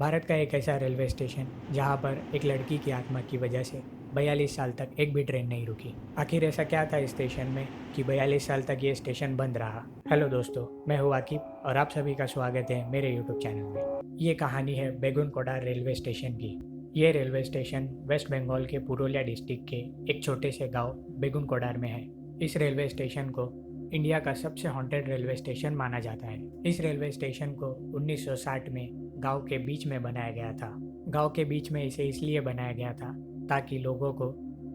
भारत का एक ऐसा रेलवे स्टेशन जहां पर एक लड़की की आत्मा की वजह से 42 साल तक एक भी ट्रेन नहीं रुकी। आखिर ऐसा क्या था इस स्टेशन में कि 42 साल तक ये स्टेशन बंद रहा। हेलो दोस्तों, मैं हूं आकिब और आप सभी का स्वागत है मेरे यूट्यूब चैनल में। ये कहानी है बेगुनकोटा रेलवे स्टेशन की। ये रेलवे स्टेशन वेस्ट बंगाल के पुरुलिया डिस्ट्रिक्ट के एक छोटे से गांव बेगुनकोडार में है। इस रेलवे स्टेशन को इंडिया का सबसे हॉन्टेड रेलवे स्टेशन माना जाता है। इस रेलवे स्टेशन को 1960 में गांव के बीच में बनाया गया था। गांव के बीच में इसे इसलिए बनाया गया था ताकि लोगों को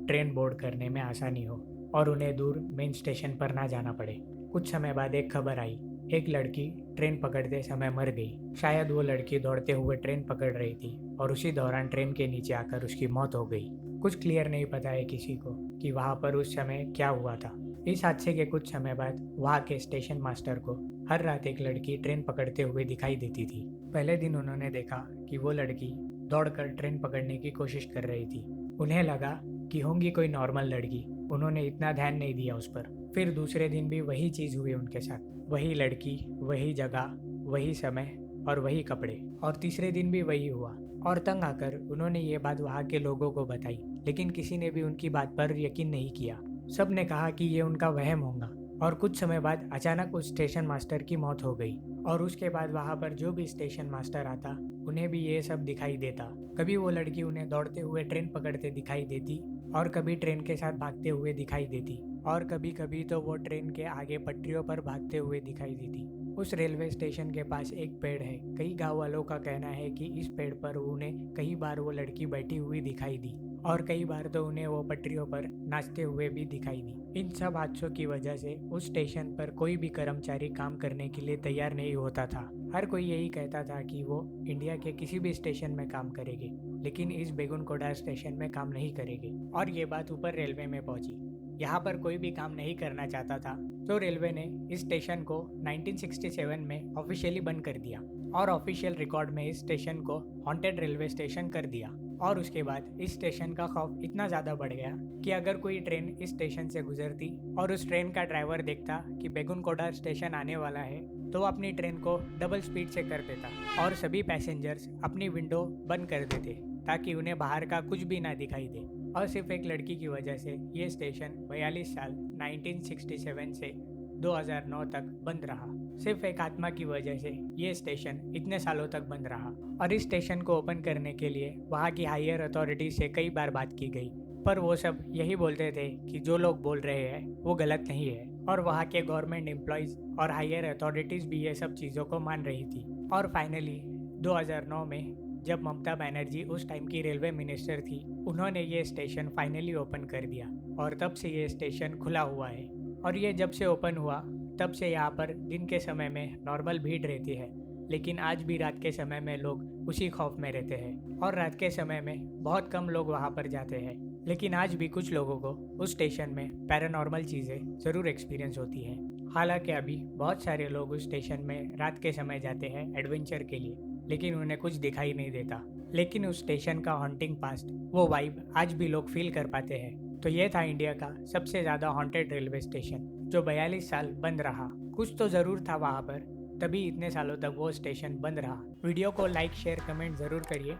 ट्रेन बोर्ड करने में आसानी हो और उन्हें दूर मेन स्टेशन पर ना जाना पड़े। कुछ समय बाद एक खबर आई, एक लड़की ट्रेन पकड़ते समय मर गई। शायद वो लड़की दौड़ते हुए ट्रेन पकड़ रही थी और उसी दौरान ट्रेन के नीचे आकर उसकी मौत हो गई। कुछ क्लियर नहीं पता है किसी को कि वहाँ पर उस समय क्या हुआ था। इस हादसे के कुछ समय बाद वहाँ के स्टेशन मास्टर को हर रात एक लड़की ट्रेन पकड़ते हुए दिखाई देती थी। पहले दिन उन्होंने देखा कि वो लड़की दौड़कर ट्रेन पकड़ने की कोशिश कर रही थी। उन्हें लगा कि होंगी कोई नॉर्मल लड़की, उन्होंने इतना ध्यान नहीं दिया उस पर। फिर दूसरे दिन भी वही चीज़ हुई उनके साथ, वही लड़की, वही जगह, वही समय और वही कपड़े। और तीसरे दिन भी वही हुआ और तंग आकर उन्होंने ये बात वहाँ के लोगों को बताई, लेकिन किसी ने भी उनकी बात पर यकीन नहीं किया। सब ने कहा कि ये उनका वहम होगा। और कुछ समय बाद अचानक उस स्टेशन मास्टर की मौत हो गई और उसके बाद वहाँ पर जो भी स्टेशन मास्टर आता उन्हें भी ये सब दिखाई देता। कभी वो लड़की उन्हें दौड़ते हुए ट्रेन पकड़ते दिखाई देती और कभी ट्रेन के साथ भागते हुए दिखाई देती और कभी कभी तो वो ट्रेन के आगे पटरियों पर भागते हुए दिखाई देती। उस रेलवे स्टेशन के पास एक पेड़ है। कई गांव वालों का कहना है कि इस पेड़ पर उन्हें कई बार वो लड़की बैठी हुई दिखाई दी और कई बार तो उन्हें वो पटरियों पर नाचते हुए भी दिखाई दी। इन सब हादसों की वजह से उस स्टेशन पर कोई भी कर्मचारी काम करने के लिए तैयार नहीं होता था। हर कोई यही कहता था कि वो इंडिया के किसी भी स्टेशन में काम करेंगे, लेकिन इस बेगुनकोटा स्टेशन में काम नहीं करेंगे। और ये बात ऊपर रेलवे में पहुंची। यहाँ पर कोई भी काम नहीं करना चाहता था, तो रेलवे ने इस स्टेशन को 1967 में ऑफिशियली बंद कर दिया और ऑफिशियल रिकॉर्ड में इस स्टेशन को हॉन्टेड रेलवे स्टेशन कर दिया। और उसके बाद इस स्टेशन का खौफ इतना ज़्यादा बढ़ गया कि अगर कोई ट्रेन इस स्टेशन से गुजरती और उस ट्रेन का ड्राइवर देखता कि बेगुनकोटा स्टेशन आने वाला है, तो वो अपनी ट्रेन को डबल स्पीड से कर देता और सभी पैसेंजर्स अपनी विंडो बंद कर देते ताकि उन्हें बाहर का कुछ भी ना दिखाई दे। और सिर्फ एक लड़की की वजह से ये स्टेशन 42 साल 1967 से 2009 तक बंद रहा। सिर्फ एक आत्मा की वजह से ये स्टेशन इतने सालों तक बंद रहा। और इस स्टेशन को ओपन करने के लिए वहाँ की हायर अथॉरिटी से कई बार बात की गई, पर वो सब यही बोलते थे कि जो लोग बोल रहे हैं वो गलत नहीं है। और वहाँ के गवर्नमेंट एम्प्लॉयज़ और हायर अथॉरिटीज़ भी ये सब चीज़ों को मान रही थी। और फाइनली 2009 में जब ममता बनर्जी उस टाइम की रेलवे मिनिस्टर थी, उन्होंने ये स्टेशन फाइनली ओपन कर दिया और तब से ये स्टेशन खुला हुआ है। और ये जब से ओपन हुआ तब से यहाँ पर दिन के समय में नॉर्मल भीड़ रहती है, लेकिन आज भी रात के समय में लोग उसी खौफ में रहते हैं और रात के समय में बहुत कम लोग वहाँ पर जाते हैं। लेकिन आज भी कुछ लोगों को उस स्टेशन में पैरानॉर्मल चीज़ें ज़रूर एक्सपीरियंस होती हैं। हालांकि अभी बहुत सारे लोग उस स्टेशन में रात के समय जाते हैं एडवेंचर के लिए, लेकिन उन्हें कुछ दिखाई नहीं देता। लेकिन उस स्टेशन का हॉन्टिंग पास्ट, वो वाइब आज भी लोग फील कर पाते हैं। तो ये था इंडिया का सबसे ज़्यादा हॉन्टेड रेलवे स्टेशन जो 42 साल बंद रहा। कुछ तो ज़रूर था वहाँ पर, तभी इतने सालों तक वो स्टेशन बंद रहा। वीडियो को लाइक, शेयर, कमेंट ज़रूर करिए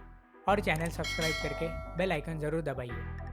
और चैनल सब्सक्राइब करके बेल आइकन ज़रूर दबाइए।